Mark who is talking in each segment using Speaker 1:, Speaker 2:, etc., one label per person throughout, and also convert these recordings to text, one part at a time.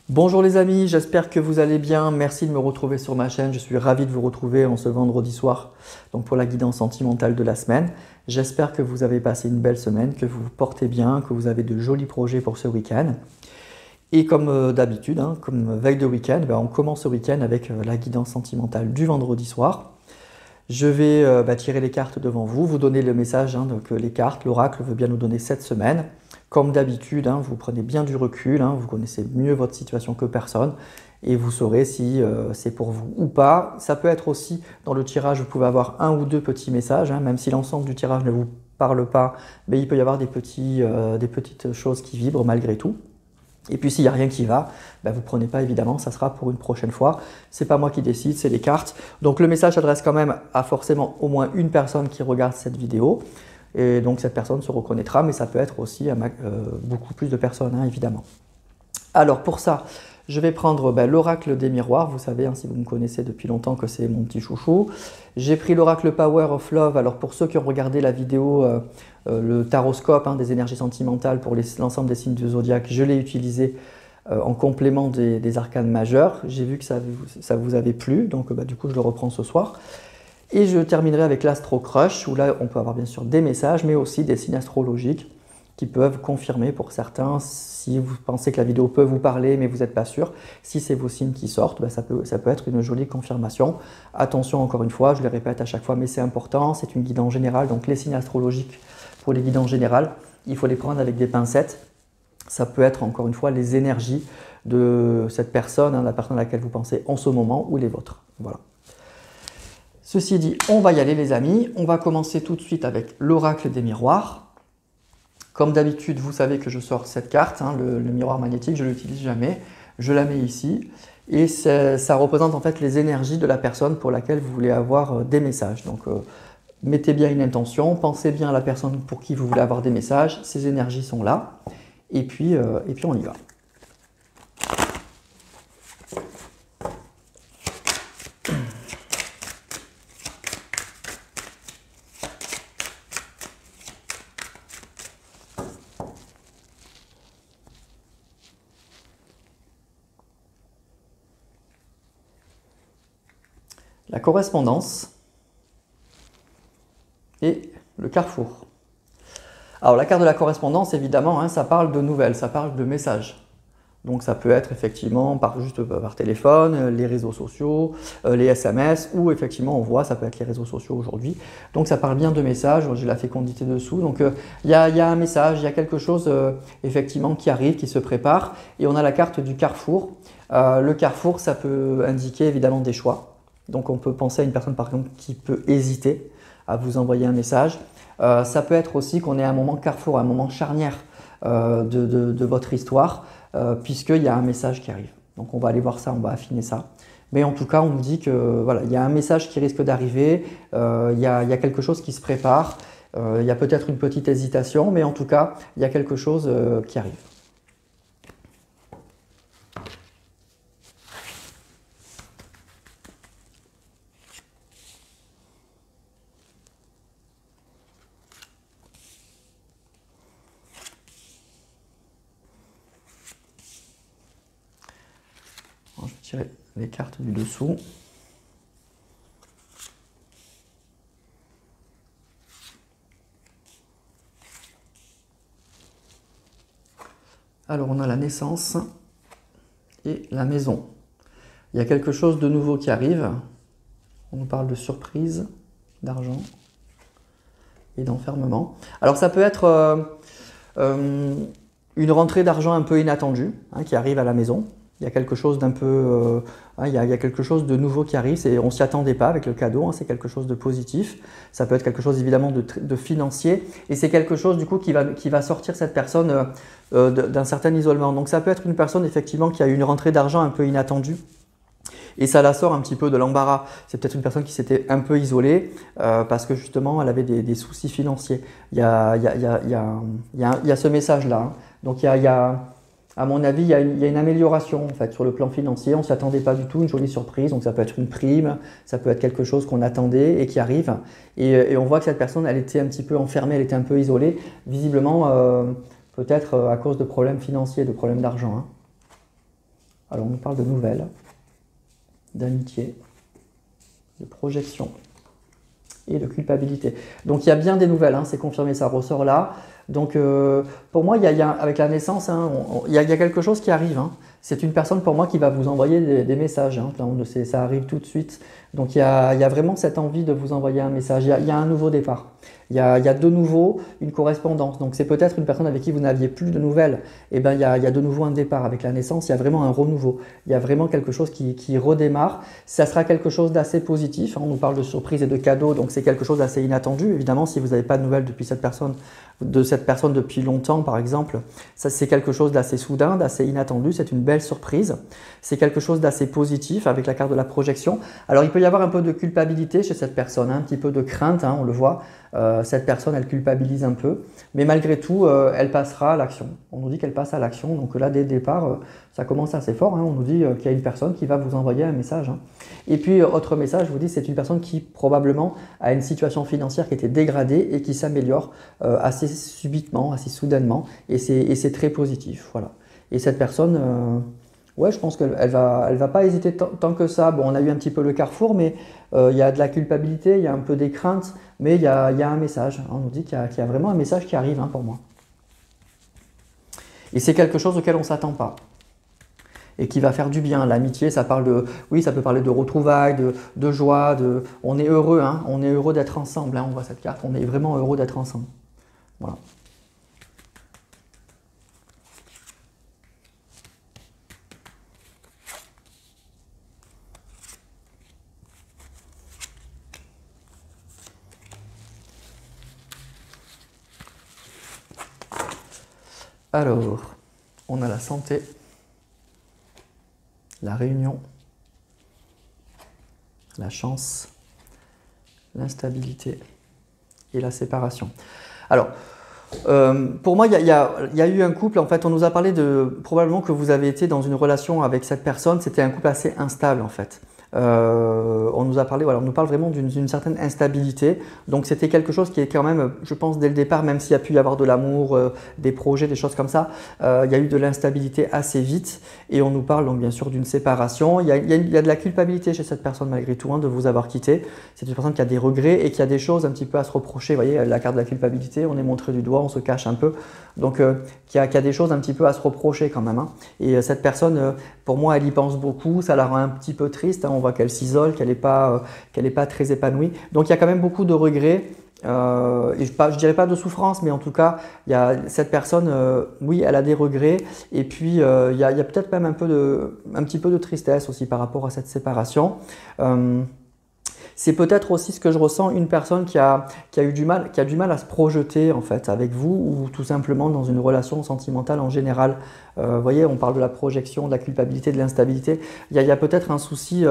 Speaker 1: Bonjour les amis, j'espère que vous allez bien. Merci de me retrouver sur ma chaîne. Je suis ravi de vous retrouver en ce vendredi soir donc pour la guidance sentimentale de la semaine. J'espère que vous avez passé une belle semaine, que vous vous portez bien, que vous avez de jolis projets pour ce week-end. Et comme d'habitude, comme veille de week-end, on commence ce week-end avec la guidance sentimentale du vendredi soir. Je vais tirer les cartes devant vous, vous donner le message, donc les cartes, l'oracle veut bien nous donner cette semaine. Comme d'habitude, vous prenez bien du recul, vous connaissez mieux votre situation que personne et vous saurez si c'est pour vous ou pas. Ça peut être aussi, dans le tirage, vous pouvez avoir un ou deux petits messages, même si l'ensemble du tirage ne vous parle pas, mais il peut y avoir des petites choses qui vibrent malgré tout. Et puis s'il n'y a rien qui va, vous ne prenez pas évidemment, ça sera pour une prochaine fois. Ce n'est pas moi qui décide, c'est les cartes. Donc le message s'adresse quand même à forcément au moins une personne qui regarde cette vidéo. Et donc cette personne se reconnaîtra, mais ça peut être aussi beaucoup plus de personnes, évidemment. Alors pour ça, je vais prendre l'oracle des miroirs. Vous savez, si vous me connaissez depuis longtemps, que c'est mon petit chouchou. J'ai pris l'oracle Power of Love. Alors pour ceux qui ont regardé la vidéo, le taroscope des énergies sentimentales pour l'ensemble des signes du zodiaque, je l'ai utilisé en complément des arcanes majeurs. J'ai vu que ça vous avait plu, donc du coup je le reprends ce soir. Et je terminerai avec l'Astro Crush, où là on peut avoir bien sûr des messages, mais aussi des signes astrologiques qui peuvent confirmer pour certains, si vous pensez que la vidéo peut vous parler, mais vous n'êtes pas sûr, si c'est vos signes qui sortent, ça peut être une jolie confirmation. Attention, encore une fois, je le répète à chaque fois, mais c'est important, c'est une guidance générale, donc les signes astrologiques, pour les guidances générales, il faut les prendre avec des pincettes. Ça peut être, encore une fois, les énergies de cette personne, la personne à laquelle vous pensez en ce moment, ou les vôtres. Voilà. Ceci dit, on va y aller les amis. On va commencer tout de suite avec l'oracle des miroirs. Comme d'habitude, vous savez que je sors cette carte, le miroir magnétique, je ne l'utilise jamais. Je la mets ici et ça représente en fait les énergies de la personne pour laquelle vous voulez avoir des messages. Donc mettez bien une intention, pensez bien à la personne pour qui vous voulez avoir des messages. Ces énergies sont là et puis on y va. La correspondance et le carrefour. Alors la carte de la correspondance, évidemment, ça parle de nouvelles, ça parle de messages. Donc ça peut être effectivement juste par téléphone, les réseaux sociaux, les SMS, ou effectivement on voit, ça peut être les réseaux sociaux aujourd'hui. Donc ça parle bien de messages, j'ai la fécondité dessous. Donc il y a un message, il y a quelque chose effectivement qui arrive, qui se prépare. Et on a la carte du carrefour. Le carrefour, ça peut indiquer évidemment des choix. Donc on peut penser à une personne par exemple qui peut hésiter à vous envoyer un message. Ça peut être aussi qu'on est à un moment carrefour, un moment charnière de votre histoire, puisqu'il y a un message qui arrive. Donc on va aller voir ça, on va affiner ça. Mais en tout cas, on me dit que voilà, il y a un message qui risque d'arriver, il y a quelque chose qui se prépare, il y a peut-être une petite hésitation, mais en tout cas, il y a quelque chose qui arrive. Je vais tirer les cartes du dessous. Alors on a la naissance et la maison. Il y a quelque chose de nouveau qui arrive. On nous parle de surprise, d'argent et d'enfermement. Alors ça peut être une rentrée d'argent un peu inattendue qui arrive à la maison. Il y a quelque chose d'un peu, il y a quelque chose de nouveau qui arrive, on ne s'y attendait pas avec le cadeau, c'est quelque chose de positif. Ça peut être quelque chose évidemment de financier et c'est quelque chose du coup qui va sortir cette personne d'un certain isolement. Donc ça peut être une personne effectivement qui a eu une rentrée d'argent un peu inattendue et ça la sort un petit peu de l'embarras. C'est peut-être une personne qui s'était un peu isolée parce que justement elle avait des soucis financiers. Il y a ce message-là. Donc à mon avis, il y a une amélioration en fait, sur le plan financier. On ne s'y attendait pas du tout, une jolie surprise. Donc ça peut être une prime, ça peut être quelque chose qu'on attendait et qui arrive. Et on voit que cette personne, elle était un petit peu enfermée, elle était un peu isolée. Visiblement, peut-être à cause de problèmes financiers, de problèmes d'argent. Alors on nous parle de nouvelles, d'amitié, de projection et de culpabilité. Donc il y a bien des nouvelles, hein, c'est confirmé, ça ressort là. Donc pour moi, avec la naissance, hein, il y a quelque chose qui arrive. Hein. C'est une personne pour moi qui va vous envoyer des messages. Hein. Ça arrive tout de suite. Donc il y a vraiment cette envie de vous envoyer un message. Il y a un nouveau départ. Il y a de nouveau une correspondance. Donc c'est peut-être une personne avec qui vous n'aviez plus de nouvelles. Et bien il y a de nouveau un départ. Avec la naissance, il y a vraiment un renouveau. Il y a vraiment quelque chose qui redémarre. Ça sera quelque chose d'assez positif. Hein. On nous parle de surprise et de cadeaux. Donc c'est quelque chose d'assez inattendu. Évidemment, si vous n'avez pas de nouvelles depuis cette personne depuis longtemps, par exemple, ça c'est quelque chose d'assez soudain, d'assez inattendu, c'est une belle surprise. C'est quelque chose d'assez positif avec la carte de la projection. Alors il peut y avoir un peu de culpabilité chez cette personne, hein, un petit peu de crainte, hein, on le voit. Cette personne, elle culpabilise un peu, mais malgré tout, elle passera à l'action. On nous dit qu'elle passe à l'action, donc là, dès le départ, ça commence assez fort. Hein. On nous dit qu'il y a une personne qui va vous envoyer un message. Hein. Et puis, autre message, je vous dis, c'est une personne qui probablement a une situation financière qui était dégradée et qui s'améliore assez subitement, assez soudainement, et c'est très positif. Voilà. Et cette personne... ouais, je pense qu'elle va pas hésiter tant que ça. Bon, on a eu un petit peu le carrefour, mais il y a de la culpabilité, il y a un peu des craintes, mais il y a un message. On nous dit qu'il y a vraiment un message qui arrive, hein, pour moi. Et c'est quelque chose auquel on ne s'attend pas et qui va faire du bien. L'amitié, ça parle de, oui, ça peut parler de retrouvailles, de joie, on est heureux, hein, on est heureux d'être ensemble. Hein, on voit cette carte, on est vraiment heureux d'être ensemble. Voilà. Alors, on a la santé, la réunion, la chance, l'instabilité et la séparation. Alors, pour moi, il y a eu un couple, en fait, on nous a parlé probablement que vous avez été dans une relation avec cette personne, c'était un couple assez instable en fait. On nous a parlé, voilà, on nous parle vraiment d'une certaine instabilité. Donc c'était quelque chose qui est quand même, je pense, dès le départ, même s'il y a pu y avoir de l'amour, des projets, des choses comme ça, il y a eu de l'instabilité assez vite. Et on nous parle donc bien sûr d'une séparation. Il y a de la culpabilité chez cette personne malgré tout, hein, de vous avoir quitté. C'est une personne qui a des regrets et qui a des choses un petit peu à se reprocher. Vous voyez, la carte de la culpabilité, on est montré du doigt, on se cache un peu. Donc qui a des choses un petit peu à se reprocher quand même. Hein. Et cette personne, pour moi, elle y pense beaucoup, ça la rend un petit peu triste. Hein. On voit qu'elle s'isole, qu'elle n'est pas très épanouie. Donc il y a quand même beaucoup de regrets. Et je dirais pas de souffrance, mais en tout cas, il y a cette personne, oui, elle a des regrets. Et puis il y a peut-être même un petit peu de tristesse aussi par rapport à cette séparation. C'est peut-être aussi ce que je ressens, une personne qui a du mal à se projeter en fait avec vous ou tout simplement dans une relation sentimentale en général. Vous voyez, on parle de la projection, de la culpabilité, de l'instabilité. Il y a peut-être un souci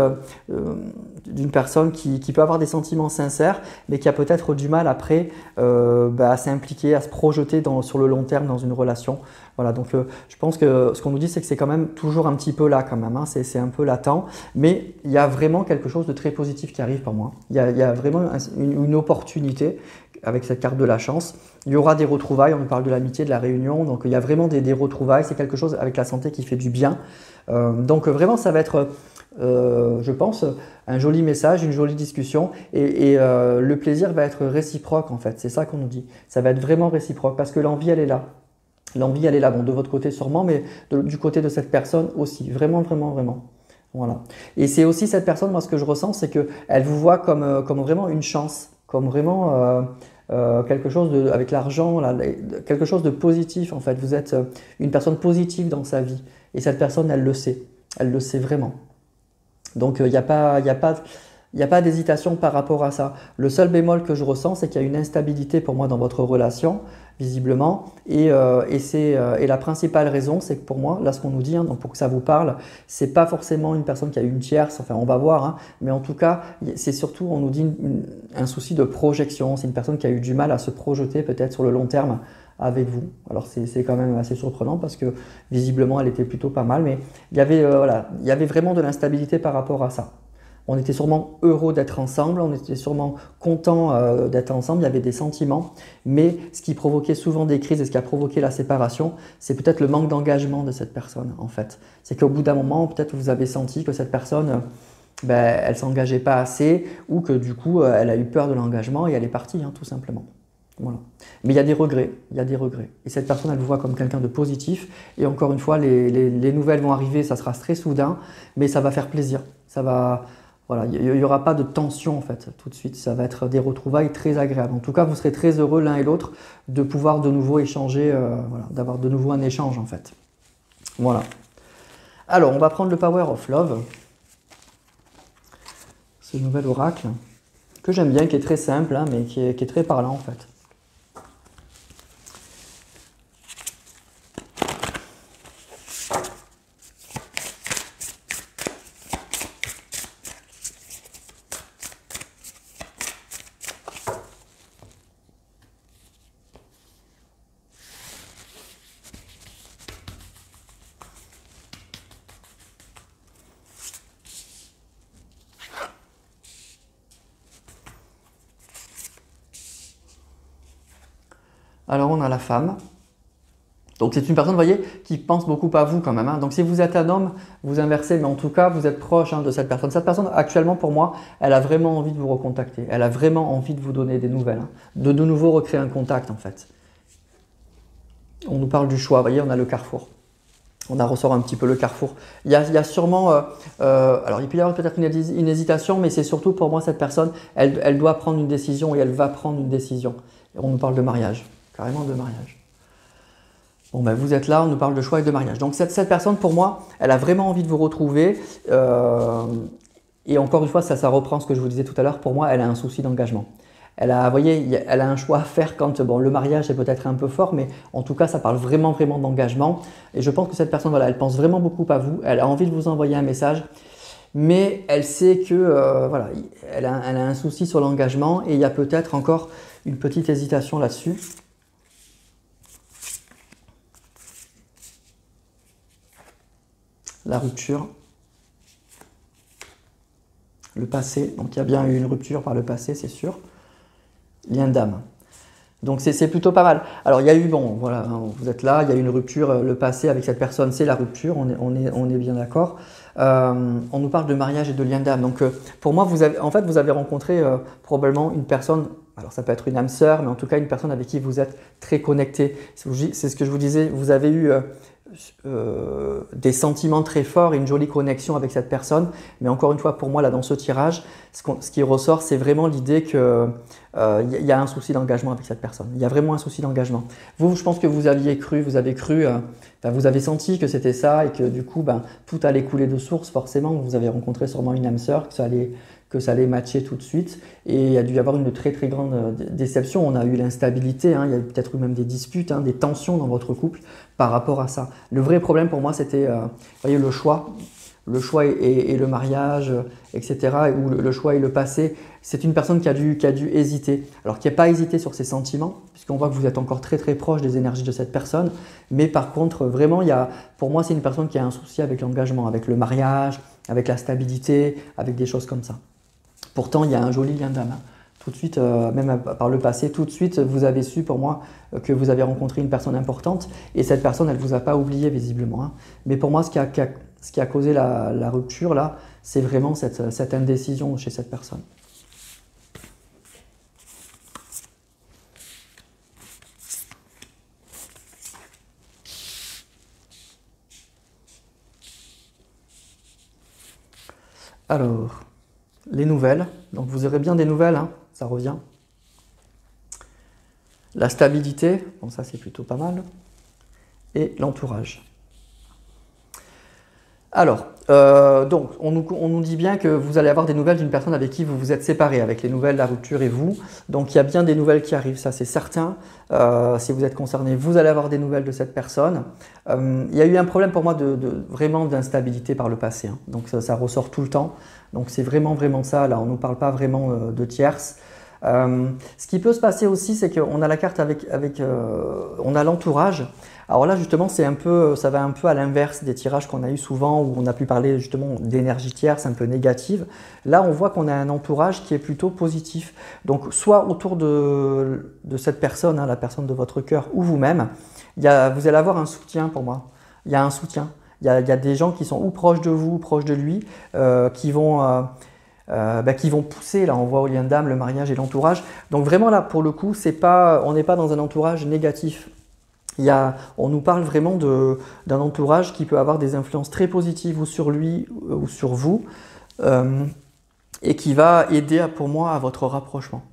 Speaker 1: d'une personne qui peut avoir des sentiments sincères, mais qui a peut-être du mal après à s'impliquer, à se projeter sur le long terme dans une relation. Voilà, donc je pense que ce qu'on nous dit, c'est que c'est quand même toujours un petit peu là quand même, hein, c'est un peu latent, mais il y a vraiment quelque chose de très positif qui arrive pour moi. Il y a vraiment une opportunité avec cette carte de la chance. Il y aura des retrouvailles, on nous parle de l'amitié, de la réunion, donc il y a vraiment des retrouvailles, c'est quelque chose avec la santé qui fait du bien. Donc vraiment, ça va être, je pense, un joli message, une jolie discussion et le plaisir va être réciproque en fait, c'est ça qu'on nous dit. Ça va être vraiment réciproque parce que l'envie, elle est là. L'envie, elle est là, bon, de votre côté sûrement, mais du côté de cette personne aussi, vraiment, vraiment, vraiment. Voilà. Et c'est aussi cette personne, moi, ce que je ressens, c'est qu'elle vous voit comme vraiment une chance, comme vraiment quelque chose avec l'argent, quelque chose de positif, en fait. Vous êtes une personne positive dans sa vie. Et cette personne, elle le sait vraiment. Donc, il n'y a pas d'hésitation par rapport à ça. Le seul bémol que je ressens, c'est qu'il y a une instabilité pour moi dans votre relation, visiblement. Et la principale raison, c'est que pour moi, là ce qu'on nous dit, hein, donc pour que ça vous parle, c'est pas forcément une personne qui a eu une tierce, enfin on va voir, hein, mais en tout cas, c'est surtout, on nous dit un souci de projection. C'est une personne qui a eu du mal à se projeter peut-être sur le long terme avec vous. Alors c'est quand même assez surprenant parce que visiblement elle était plutôt pas mal, mais il y avait vraiment de l'instabilité par rapport à ça. On était sûrement heureux d'être ensemble, on était sûrement content d'être ensemble, il y avait des sentiments, mais ce qui provoquait souvent des crises et ce qui a provoqué la séparation, c'est peut-être le manque d'engagement de cette personne en fait. C'est qu'au bout d'un moment, peut-être vous avez senti que cette personne, elle ne s'engageait pas assez ou que du coup, elle a eu peur de l'engagement et elle est partie, hein, tout simplement. Voilà. Mais il y a des regrets, il y a des regrets. Et cette personne, elle vous voit comme quelqu'un de positif. Et encore une fois, les nouvelles vont arriver, ça sera très soudain, mais ça va faire plaisir. Ça va, voilà, il n'y aura pas de tension en fait, tout de suite. Ça va être des retrouvailles très agréables. En tout cas, vous serez très heureux l'un et l'autre de pouvoir de nouveau échanger, voilà, d'avoir de nouveau un échange en fait. Voilà. Alors, on va prendre le Power of Love, ce nouvel oracle, que j'aime bien, qui est très simple, hein, mais qui est très parlant en fait. Alors on a la femme. Donc c'est une personne, vous voyez, qui pense beaucoup à vous quand même, hein. Donc si vous êtes un homme, vous inversez, mais en tout cas, vous êtes proche, hein, de cette personne. Cette personne, actuellement, pour moi, elle a vraiment envie de vous recontacter. Elle a vraiment envie de vous donner des nouvelles, hein. De nouveau recréer un contact, en fait. On nous parle du choix, vous voyez, on a le carrefour. On a ressort un petit peu le carrefour. Il y a sûrement, alors il peut y avoir peut-être une hésitation, mais c'est surtout pour moi, cette personne, elle doit prendre une décision et elle va prendre une décision. Et on nous parle de mariage, carrément de mariage. Bon, ben, vous êtes là, on nous parle de choix et de mariage. Donc cette personne, pour moi, elle a vraiment envie de vous retrouver. Et encore une fois, ça reprend ce que je vous disais tout à l'heure. Pour moi, elle a un souci d'engagement. Vous voyez, elle a un choix à faire quand, bon, le mariage est peut-être un peu fort, mais en tout cas, ça parle vraiment, vraiment d'engagement. Et je pense que cette personne, voilà, elle pense vraiment beaucoup à vous. Elle a envie de vous envoyer un message, mais elle sait que, voilà, elle a un souci sur l'engagement et il y a peut-être encore une petite hésitation là-dessus. La rupture, le passé, donc il y a bien eu une rupture par le passé, c'est sûr. Lien d'âme. Donc c'est plutôt pas mal. Alors il y a eu, bon voilà, hein, vous êtes là, il y a eu une rupture, le passé avec cette personne, c'est la rupture, on est bien d'accord. On nous parle de mariage et de lien d'âme. Donc pour moi, vous avez rencontré probablement une personne, alors ça peut être une âme sœur, mais en tout cas une personne avec qui vous êtes très connecté. C'est ce que je vous disais, vous avez eu des sentiments très forts et une jolie connexion avec cette personne. Mais encore une fois, pour moi, là, dans ce tirage, ce qui ressort, c'est vraiment l'idée qu'il y a un souci d'engagement avec cette personne. Il y a vraiment un souci d'engagement. Vous, je pense que vous avez cru, vous avez senti que c'était ça et que du coup, tout allait couler de source. Forcément, vous avez rencontré sûrement une âme sœur, que ça allait matcher tout de suite. Et il y a dû y avoir une très très grande déception. On a eu l'instabilité, hein, il y a peut-être eu même des disputes, hein, des tensions dans votre couple par rapport à ça. Le vrai problème pour moi, c'était voyez, le choix et le mariage, etc. Ou le choix et le passé. C'est une personne qui a dû hésiter. Alors qui n'a pas hésité sur ses sentiments, puisqu'on voit que vous êtes encore très très proche des énergies de cette personne. Mais par contre, vraiment, pour moi, c'est une personne qui a un souci avec l'engagement, avec le mariage, avec la stabilité, avec des choses comme ça. Pourtant, il y a un joli lien d'âme. Tout de suite, même par le passé, tout de suite, vous avez su pour moi que vous avez rencontré une personne importante et cette personne, elle ne vous a pas oublié visiblement, hein. Mais pour moi, ce qui a causé la rupture, là, c'est vraiment cette indécision chez cette personne. Alors, les nouvelles. Donc vous aurez bien des nouvelles, hein, ça revient. La stabilité, bon ça c'est plutôt pas mal. Et l'entourage. Alors, donc on nous dit bien que vous allez avoir des nouvelles d'une personne avec qui vous vous êtes séparés, avec les nouvelles, la rupture et vous. Donc il y a bien des nouvelles qui arrivent, ça c'est certain. Si vous êtes concerné, vous allez avoir des nouvelles de cette personne. Il y a eu un problème pour moi vraiment d'instabilité par le passé, hein. Donc ça ressort tout le temps. Donc c'est vraiment ça, là on ne nous parle pas vraiment de tierces. Ce qui peut se passer aussi, c'est qu'on a la carte on a l'entourage. Alors là, justement, ça va un peu à l'inverse des tirages qu'on a eu souvent où on a pu parler justement d'énergie tierce un peu négative. Là, on voit qu'on a un entourage qui est plutôt positif. Donc, soit autour de cette personne, hein, la personne de votre cœur ou vous-même, vous allez avoir un soutien pour moi. Il y a un soutien. Il y a des gens qui sont ou proches de vous, ou proches de lui, qui vont pousser, là on voit au lien d'âme, le mariage et l'entourage. Donc vraiment là pour le coup, on n'est pas dans un entourage négatif. On nous parle vraiment d'un entourage qui peut avoir des influences très positives ou sur lui ou sur vous et qui va aider pour moi à votre rapprochement.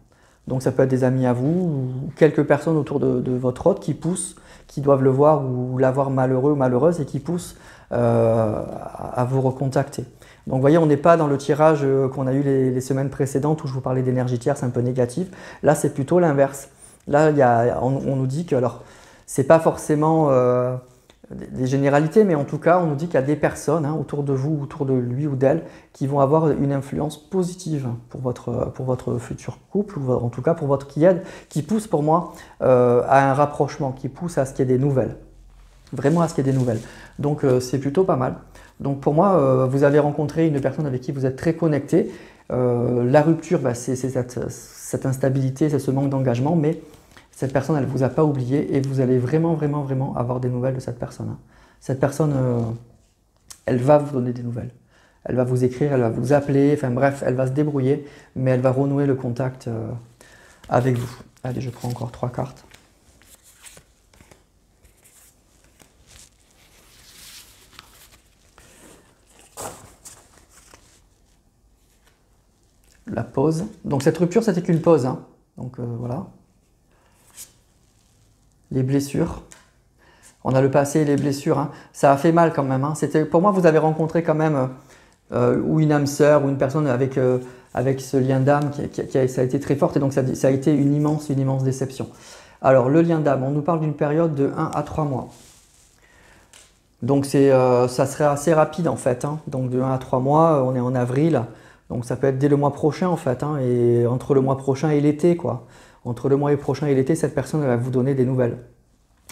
Speaker 1: Donc ça peut être des amis à vous ou quelques personnes autour de votre hôte qui poussent, qui doivent le voir ou la voir malheureux ou malheureuse et qui poussent à vous recontacter. Donc vous voyez, on n'est pas dans le tirage qu'on a eu les semaines précédentes où je vous parlais d'énergie tierce un peu négative. Là, c'est plutôt l'inverse. Là, on nous dit que, alors, c'est pas forcément des généralités, mais en tout cas, on nous dit qu'il y a des personnes autour de vous, autour de lui ou d'elle, qui vont avoir une influence positive pour votre futur couple, ou en tout cas pour votre qui pousse pour moi à un rapprochement, qui pousse à ce qu'il y ait des nouvelles. Vraiment à ce qu'il y ait des nouvelles. Donc c'est plutôt pas mal. Donc pour moi, vous avez rencontré une personne avec qui vous êtes très connecté. La rupture, c'est cette instabilité, c'est ce manque d'engagement, mais cette personne, elle ne vous a pas oublié et vous allez vraiment, vraiment, vraiment avoir des nouvelles de cette personne. Cette personne, elle va vous donner des nouvelles. Elle va vous écrire, elle va vous appeler, enfin bref, elle va se débrouiller, mais elle va renouer le contact avec vous. Allez, je prends encore 3 cartes. La pause. Donc cette rupture, c'était qu'une pause. Donc voilà. Les blessures. On a le passé et les blessures. Ça a fait mal quand même. Pour moi, vous avez rencontré quand même ou une âme sœur ou une personne avec ce lien d'âme ça a été très fort et donc ça a été une immense déception. Alors le lien d'âme, on nous parle d'une période de 1 à 3 mois. Donc ça serait assez rapide en fait. Donc de 1 à 3 mois, on est en avril. Donc ça peut être dès le mois prochain en fait, et entre le mois prochain et l'été quoi. Entre le mois prochain et l'été, cette personne elle va vous donner des nouvelles.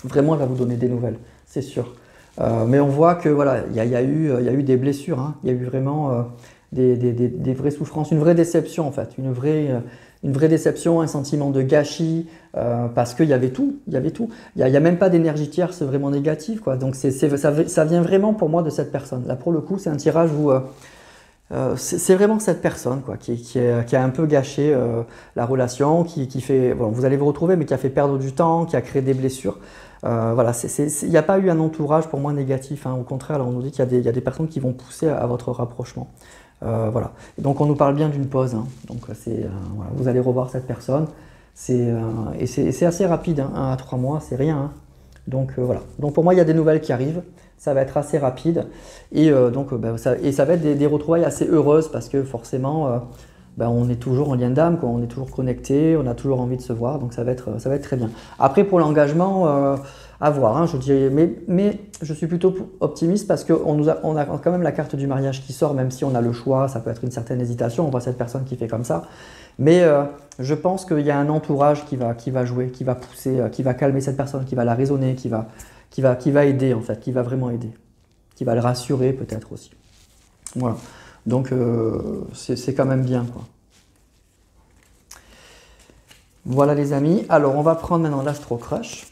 Speaker 1: Vraiment, elle va vous donner des nouvelles, c'est sûr. Mais on voit que voilà, il y a eu des blessures, il y a eu vraiment des vraies souffrances, une vraie déception en fait, une vraie déception, un sentiment de gâchis, parce qu'il y avait tout, il n'y a même pas d'énergie tierce vraiment négative quoi. Donc ça vient vraiment pour moi de cette personne. Là pour le coup, c'est un tirage où c'est vraiment cette personne quoi, qui a un peu gâché la relation, qui fait, bon, vous allez vous retrouver, mais qui a fait perdre du temps, qui a créé des blessures. Voilà, il n'y a pas eu un entourage pour moi négatif. Au contraire, là, on nous dit qu'il y a des personnes qui vont pousser à votre rapprochement. Voilà. Et donc on nous parle bien d'une pause. Donc voilà, vous allez revoir cette personne. Et c'est assez rapide, 1 à 3 mois, c'est rien. Donc voilà. Donc pour moi, il y a des nouvelles qui arrivent. Ça va être assez rapide et ça va être des retrouvailles assez heureuses parce que forcément on est toujours en lien d'âme, on est toujours connecté, on a toujours envie de se voir, donc ça va être très bien. Après pour l'engagement, à voir, je dirais, mais je suis plutôt optimiste parce qu'on a quand même la carte du mariage qui sort, même si on a le choix, ça peut être une certaine hésitation, on voit cette personne qui fait comme ça, mais je pense qu'il y a un entourage qui va jouer, qui va pousser, qui va calmer cette personne, qui va la raisonner, qui va aider en fait, qui va vraiment aider, qui va le rassurer peut-être aussi. Voilà, donc c'est quand même bien quoi. Voilà les amis, alors on va prendre maintenant l'Astro Crush.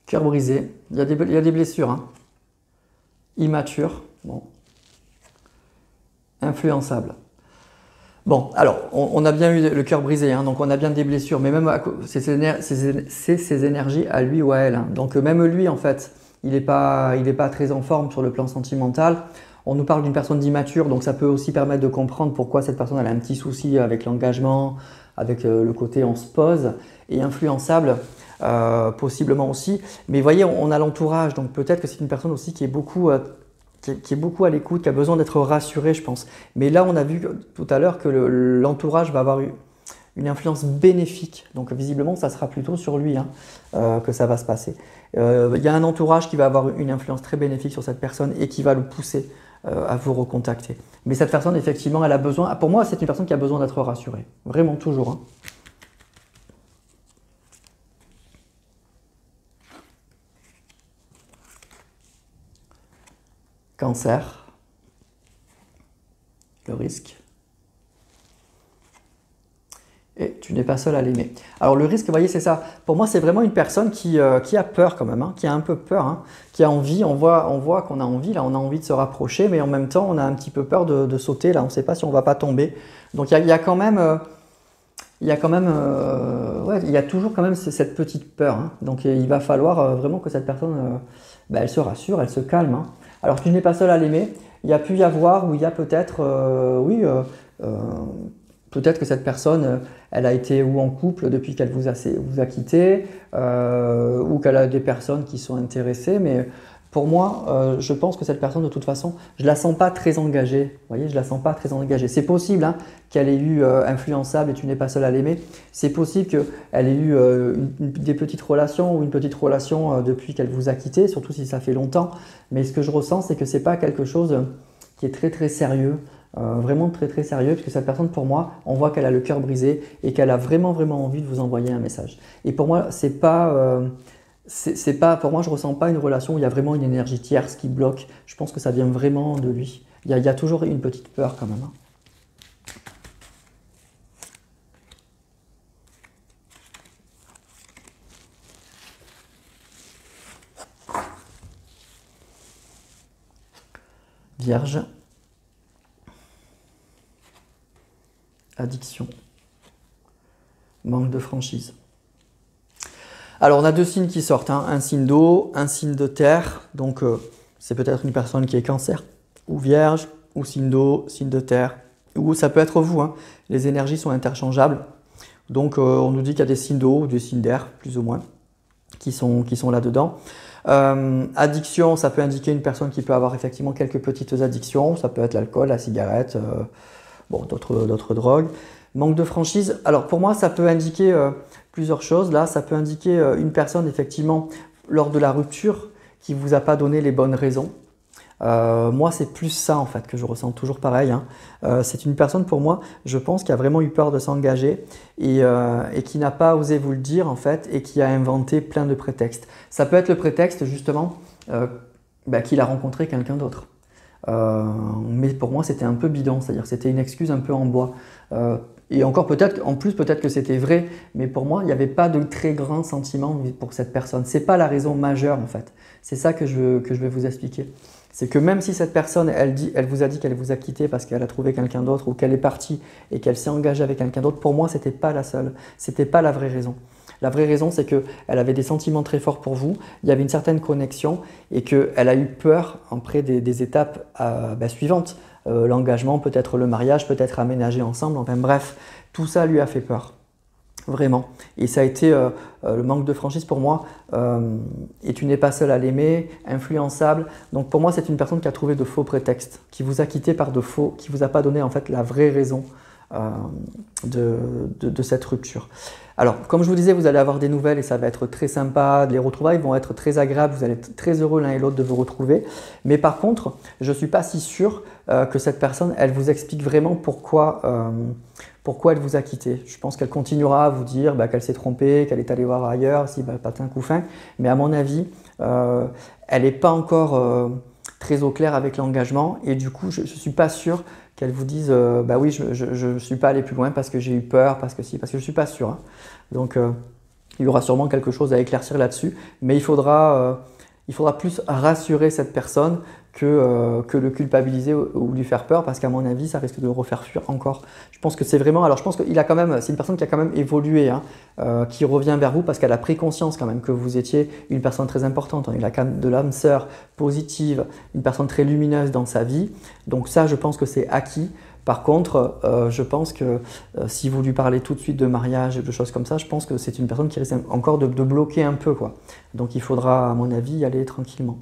Speaker 1: Cœur brisé, il y a des blessures, immature, bon. Influençable. Bon, alors, on a bien eu le cœur brisé, donc on a bien des blessures, mais même c'est ses énergies à lui ou à elle. Donc même lui, en fait, il n'est pas très en forme sur le plan sentimental. On nous parle d'une personne d'immature, donc ça peut aussi permettre de comprendre pourquoi cette personne elle a un petit souci avec l'engagement, avec le côté on se pose, et influençable possiblement aussi. Mais vous voyez, on a l'entourage, donc peut-être que c'est une personne aussi qui est beaucoup à l'écoute, qui a besoin d'être rassurée, je pense. Mais là, on a vu tout à l'heure que l'entourage va avoir une influence bénéfique. Donc visiblement, ça sera plutôt sur lui que ça va se passer. Il y a un entourage qui va avoir une influence très bénéfique sur cette personne et qui va le pousser à vous recontacter. Mais cette personne, effectivement, elle a besoin, pour moi, c'est une personne qui a besoin d'être rassurée. Vraiment, toujours. Cancer, le risque. Et tu n'es pas seul à l'aimer. Alors le risque, vous voyez, c'est ça. Pour moi, c'est vraiment une personne qui a peur quand même, qui a un peu peur, qui a envie. On voit qu'on a envie, là, on a envie de se rapprocher, mais en même temps, on a un petit peu peur de sauter. Là, on ne sait pas si on ne va pas tomber. Donc il y a quand même, il y a toujours quand même cette petite peur. Donc il va falloir vraiment que cette personne, elle se rassure, elle se calme. Alors tu n'es pas seul à l'aimer. Il y a pu y avoir, ou il y a peut-être, peut-être que cette personne, elle a été ou en couple depuis qu'elle vous a quitté, ou qu'elle a des personnes qui sont intéressées. Mais pour moi, je pense que cette personne, de toute façon, je ne la sens pas très engagée. Vous voyez, je ne la sens pas très engagée. C'est possible qu'elle ait eu influençable et tu n'es pas seul à l'aimer. C'est possible qu'elle ait eu des petites relations ou une petite relation depuis qu'elle vous a quitté, surtout si ça fait longtemps. Mais ce que je ressens, c'est que ce n'est pas quelque chose qui est très très sérieux. Vraiment très très sérieux, parce que cette personne, pour moi, on voit qu'elle a le cœur brisé et qu'elle a vraiment vraiment envie de vous envoyer un message. Et pour moi, pour moi, je ressens pas une relation où il y a vraiment une énergie tierce qui bloque. Je pense que ça vient vraiment de lui. Il y a toujours une petite peur quand même. Vierge. Addiction, manque de franchise. Alors on a deux signes qui sortent, un signe d'eau, un signe de terre. Donc c'est peut-être une personne qui est cancer ou vierge, ou signe d'eau, signe de terre, ou ça peut être vous. Les énergies sont interchangeables. Donc on nous dit qu'il y a des signes d'eau ou des signes d'air, plus ou moins, qui sont là-dedans. Addiction, ça peut indiquer une personne qui peut avoir effectivement quelques petites addictions. Ça peut être l'alcool, la cigarette, d'autres drogues. Manque de franchise, alors pour moi ça peut indiquer plusieurs choses. Là, ça peut indiquer une personne effectivement lors de la rupture qui ne vous a pas donné les bonnes raisons. Moi, c'est plus ça en fait que je ressens toujours pareil. C'est une personne pour moi, je pense, qui a vraiment eu peur de s'engager et qui n'a pas osé vous le dire en fait et qui a inventé plein de prétextes. Ça peut être le prétexte justement qu'il a rencontré quelqu'un d'autre. Mais pour moi, c'était un peu bidon, c'est-à-dire que c'était une excuse un peu en bois. Et encore peut-être que c'était vrai, mais pour moi, il n'y avait pas de très grands sentiments pour cette personne. Ce n'est pas la raison majeure en fait. C'est ça que je vais vous expliquer. C'est que même si cette personne, elle vous a dit qu'elle vous a quitté parce qu'elle a trouvé quelqu'un d'autre ou qu'elle est partie et qu'elle s'est engagée avec quelqu'un d'autre, pour moi, ce n'était pas la seule. Ce n'était pas la vraie raison. La vraie raison, c'est qu'elle avait des sentiments très forts pour vous, il y avait une certaine connexion et qu'elle a eu peur après des étapes suivantes. L'engagement, peut-être le mariage, peut-être aménager ensemble, enfin bref, tout ça lui a fait peur. Vraiment. Et ça a été le manque de franchise pour moi. Et tu n'es pas seul à l'aimer, influençable. Donc pour moi, c'est une personne qui a trouvé de faux prétextes, qui vous a quitté par de faux, qui ne vous a pas donné en fait la vraie raison de cette rupture. Alors, comme je vous disais, vous allez avoir des nouvelles et ça va être très sympa. Les retrouvailles vont être très agréables. Vous allez être très heureux l'un et l'autre de vous retrouver. Mais par contre, je ne suis pas si sûr que cette personne, elle vous explique vraiment pourquoi elle vous a quitté. Je pense qu'elle continuera à vous dire qu'elle s'est trompée, qu'elle est allée voir ailleurs, si patin coup fin. Mais à mon avis, elle n'est pas encore très au clair avec l'engagement. Et du coup, je ne suis pas sûr qu'elle vous dise oui, je ne suis pas allé plus loin parce que j'ai eu peur, parce que je ne suis pas sûr. Donc, il y aura sûrement quelque chose à éclaircir là-dessus. Mais il faudra plus rassurer cette personne que le culpabiliser ou lui faire peur, parce qu'à mon avis, ça risque de le refaire fuir encore. Je pense que c'est vraiment, alors je pense qu'il a quand même, c'est une personne qui a quand même évolué, hein, qui revient vers vous parce qu'elle a pris conscience quand même que vous étiez une personne très importante, il a quand même de l'âme sœur positive, une personne très lumineuse dans sa vie, donc ça je pense que c'est acquis. Par contre, je pense que si vous lui parlez tout de suite de mariage et de choses comme ça, je pense que c'est une personne qui risque encore de bloquer un peu, quoi. Donc il faudra, à mon avis, y aller tranquillement.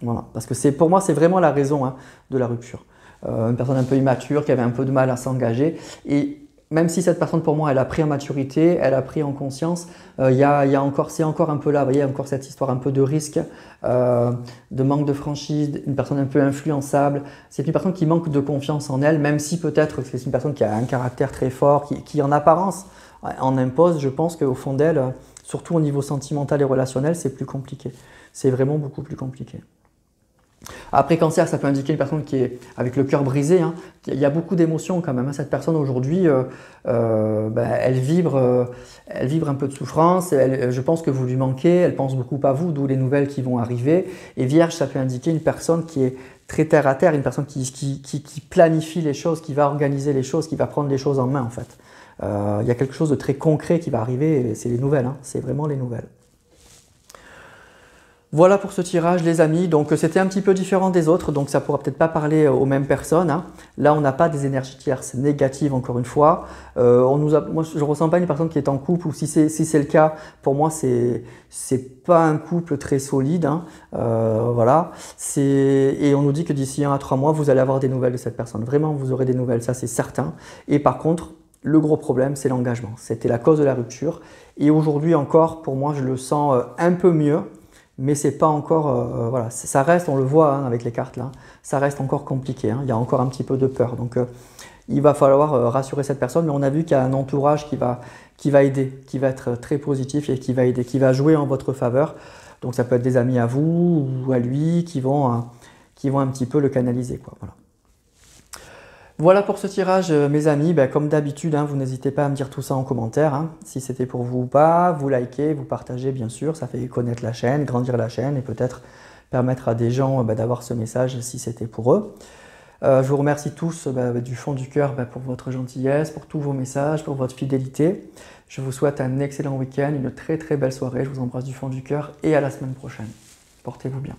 Speaker 1: Voilà, parce que pour moi, c'est vraiment la raison, hein, de la rupture. Une personne un peu immature, qui avait un peu de mal à s'engager. Et même si cette personne, pour moi, elle a pris en maturité, elle a pris en conscience, c'est encore un peu là, vous voyez, encore cette histoire un peu de risque, de manque de franchise, une personne un peu influençable. C'est une personne qui manque de confiance en elle, même si peut-être c'est une personne qui a un caractère très fort, qui en apparence en impose. Je pense qu'au fond d'elle, surtout au niveau sentimental et relationnel, c'est plus compliqué. C'est vraiment beaucoup plus compliqué. Après cancer, ça peut indiquer une personne qui est avec le cœur brisé, hein. Il y a beaucoup d'émotions quand même, hein. Cette personne aujourd'hui, elle vibre un peu de souffrance, je pense que vous lui manquez, elle pense beaucoup à vous, d'où les nouvelles qui vont arriver. Et Vierge, ça peut indiquer une personne qui est très terre à terre, une personne qui planifie les choses, qui va organiser les choses, qui va prendre les choses en main en fait. Il y a quelque chose de très concret qui va arriver, et c'est les nouvelles, hein. C'est vraiment les nouvelles. Voilà pour ce tirage les amis, donc c'était un petit peu différent des autres, donc ça ne pourra peut-être pas parler aux mêmes personnes, hein. Là on n'a pas des énergies tierces négatives encore une fois, moi je ne ressens pas une personne qui est en couple, ou si c'est le cas, pour moi c'est pas un couple très solide, hein. Voilà. Et on nous dit que d'ici 1 à 3 mois vous allez avoir des nouvelles de cette personne, vraiment vous aurez des nouvelles, ça c'est certain. Et par contre, le gros problème c'est l'engagement, c'était la cause de la rupture, et aujourd'hui encore pour moi je le sens un peu mieux. Mais c'est pas encore, voilà, ça reste, on le voit, hein, avec les cartes là, ça reste encore compliqué, hein, il y a encore un petit peu de peur. Donc il va falloir rassurer cette personne, mais on a vu qu'il y a un entourage qui va aider, qui va être très positif et qui va aider, qui va jouer en votre faveur. Donc ça peut être des amis à vous ou à lui qui vont un petit peu le canaliser, quoi, voilà. Voilà pour ce tirage mes amis, comme d'habitude, hein, vous n'hésitez pas à me dire tout ça en commentaire, hein, si c'était pour vous ou pas, vous likez, vous partagez bien sûr, ça fait connaître la chaîne, grandir la chaîne et peut-être permettre à des gens d'avoir ce message si c'était pour eux. Je vous remercie tous du fond du cœur pour votre gentillesse, pour tous vos messages, pour votre fidélité. Je vous souhaite un excellent week-end, une très très belle soirée, je vous embrasse du fond du cœur et à la semaine prochaine. Portez-vous bien.